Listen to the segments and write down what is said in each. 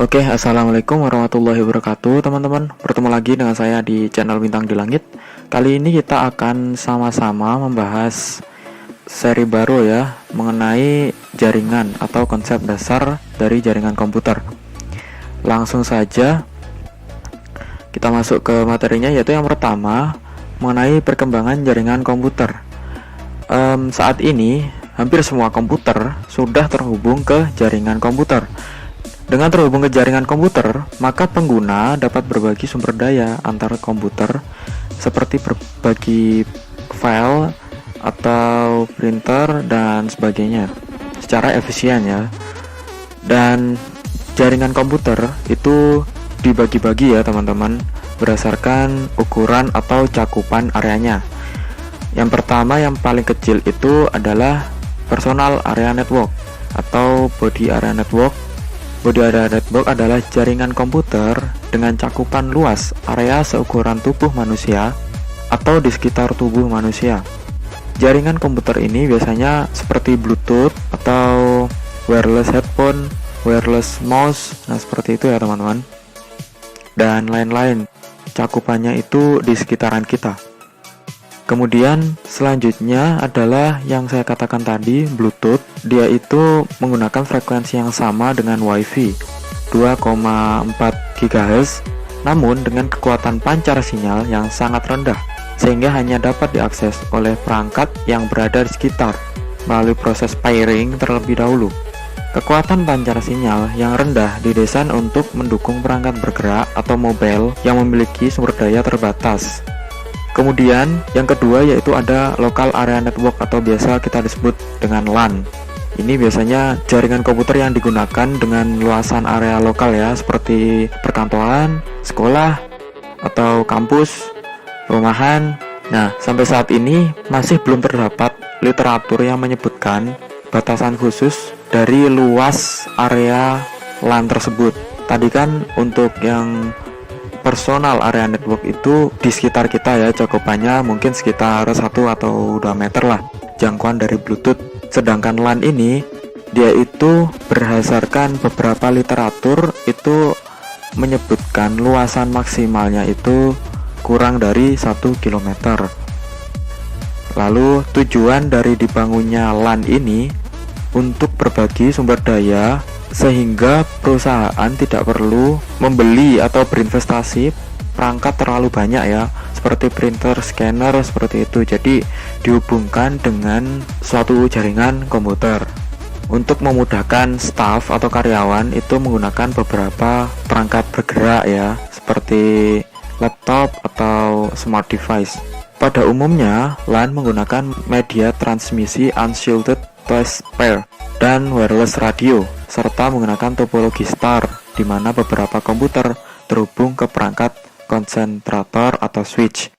Oke, assalamualaikum warahmatullahi wabarakatuh teman-teman. Bertemu lagi dengan saya di channel Bintang di Langit. Kali ini kita akan sama-sama membahas seri baru ya, mengenai jaringan atau konsep dasar dari jaringan komputer. Langsung saja kita masuk ke materinya, yaitu yang pertama mengenai perkembangan jaringan komputer. Saat ini hampir semua komputer sudah terhubung ke jaringan komputer. Dengan terhubung ke jaringan komputer, maka pengguna dapat berbagi sumber daya antar komputer seperti berbagi file atau printer dan sebagainya secara efisien ya. Dan jaringan komputer itu dibagi-bagi ya teman-teman, berdasarkan ukuran atau cakupan areanya. Yang pertama, yang paling kecil itu adalah personal area network atau body area network. Body area network adalah jaringan komputer dengan cakupan luas area seukuran tubuh manusia atau di sekitar tubuh manusia. Jaringan komputer ini biasanya seperti Bluetooth atau wireless headphone, wireless mouse, nah seperti itu ya teman-teman. Dan lain-lain, cakupannya itu di sekitaran kita. Kemudian selanjutnya adalah yang saya katakan tadi, Bluetooth. Dia itu menggunakan frekuensi yang sama dengan Wi-Fi 2,4 GHz, namun dengan kekuatan pancar sinyal yang sangat rendah, sehingga hanya dapat diakses oleh perangkat yang berada di sekitar melalui proses pairing terlebih dahulu. Kekuatan pancar sinyal yang rendah didesain untuk mendukung perangkat bergerak atau mobile yang memiliki sumber daya terbatas. Kemudian yang kedua yaitu ada local area network atau biasa kita disebut dengan LAN. Ini biasanya jaringan komputer yang digunakan dengan luasan area lokal ya, seperti perkantoran, sekolah, atau kampus, perumahan. Nah, sampai saat ini masih belum terdapat literatur yang menyebutkan batasan khusus dari luas area LAN tersebut. Tadi kan untuk yang personal area network itu di sekitar kita ya, cakupannya mungkin sekitar 1 atau 2 meter lah jangkauan dari Bluetooth. Sedangkan LAN ini dia itu berdasarkan beberapa literatur itu menyebutkan luasan maksimalnya itu kurang dari 1 km. Lalu tujuan dari dibangunnya LAN ini untuk berbagi sumber daya, sehingga perusahaan tidak perlu membeli atau berinvestasi perangkat terlalu banyak ya, seperti printer, scanner, seperti itu. Jadi dihubungkan dengan suatu jaringan komputer. Untuk memudahkan staf atau karyawan itu menggunakan beberapa perangkat bergerak ya, seperti laptop atau smart device. Pada umumnya, LAN menggunakan media transmisi unshielded test pair dan wireless radio, serta menggunakan topologi star, di mana beberapa komputer terhubung ke perangkat konsentrator atau switch.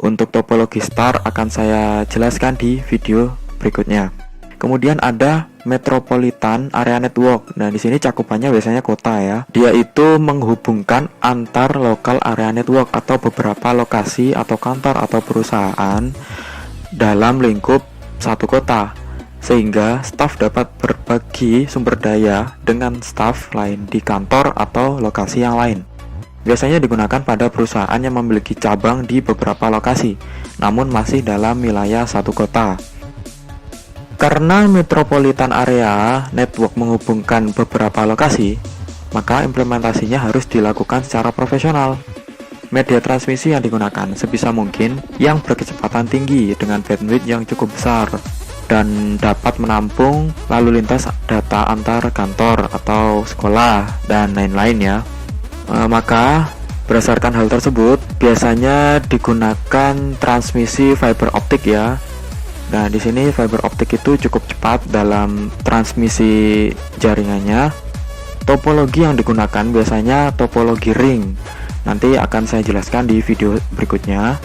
Untuk topologi star akan saya jelaskan di video berikutnya. Kemudian ada metropolitan area network. Nah, di sini cakupannya biasanya kota ya. Dia itu menghubungkan antar lokal area network atau beberapa lokasi atau kantor atau perusahaan dalam lingkup satu kota, sehingga staf dapat berbagi sumber daya dengan staf lain di kantor atau lokasi yang lain. Biasanya digunakan pada perusahaan yang memiliki cabang di beberapa lokasi, namun masih dalam wilayah satu kota. Karena metropolitan area network menghubungkan beberapa lokasi, maka implementasinya harus dilakukan secara profesional. Media transmisi yang digunakan sebisa mungkin yang berkecepatan tinggi dengan bandwidth yang cukup besar dan dapat menampung lalu lintas data antar kantor atau sekolah dan lain-lain ya. Maka berdasarkan hal tersebut biasanya digunakan transmisi fiber optik ya. Nah, di sini fiber optik itu cukup cepat dalam transmisi jaringannya. Topologi yang digunakan biasanya topologi ring. Nanti akan saya jelaskan di video berikutnya,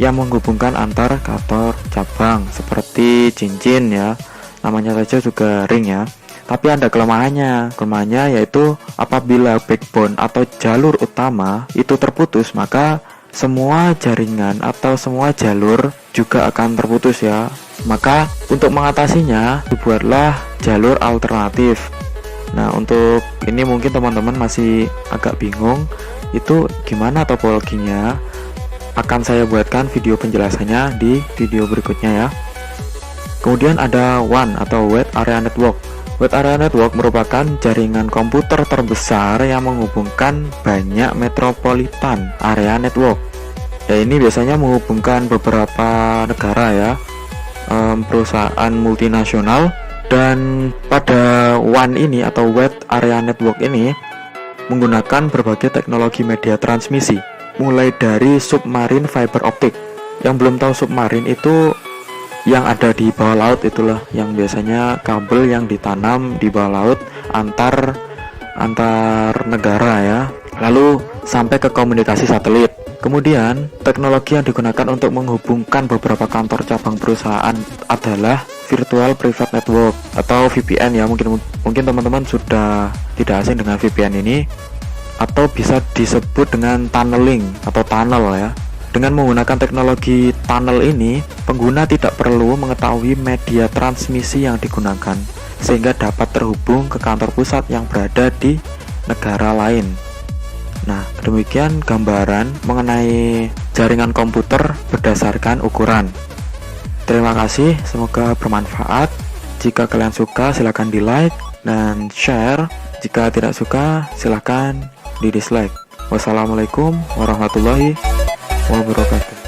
yang menghubungkan antar kantor cabang seperti cincin ya, namanya saja juga ring ya. Tapi ada kelemahannya. Kelemahannya yaitu apabila backbone atau jalur utama itu terputus, maka semua jaringan atau semua jalur juga akan terputus ya. Maka untuk mengatasinya dibuatlah jalur alternatif. Nah, untuk ini mungkin teman-teman masih agak bingung itu gimana topologinya. Akan saya buatkan video penjelasannya di video berikutnya ya. Kemudian ada WAN atau Wide Area Network. Wide Area Network merupakan jaringan komputer terbesar yang menghubungkan banyak metropolitan area network. Ya, ini biasanya menghubungkan beberapa negara ya, perusahaan multinasional. Dan pada WAN ini atau Wide Area Network ini menggunakan berbagai teknologi media transmisi, mulai dari submarine fiber optic. Yang belum tahu submarine itu yang ada di bawah laut, itulah yang biasanya kabel yang ditanam di bawah laut antar negara ya, lalu sampai ke komunikasi satelit. Kemudian teknologi yang digunakan untuk menghubungkan beberapa kantor cabang perusahaan adalah Virtual Private Network atau VPN ya. Mungkin teman-teman sudah tidak asing dengan VPN ini, atau bisa disebut dengan tunneling atau tunnel ya. Dengan menggunakan teknologi tunnel ini, pengguna tidak perlu mengetahui media transmisi yang digunakan, sehingga dapat terhubung ke kantor pusat yang berada di negara lain. Nah, demikian gambaran mengenai jaringan komputer berdasarkan ukuran. Terima kasih, semoga bermanfaat. Jika kalian suka, silahkan di like dan share. Jika tidak suka, silahkan di dislike. Wassalamualaikum warahmatullahi wabarakatuh.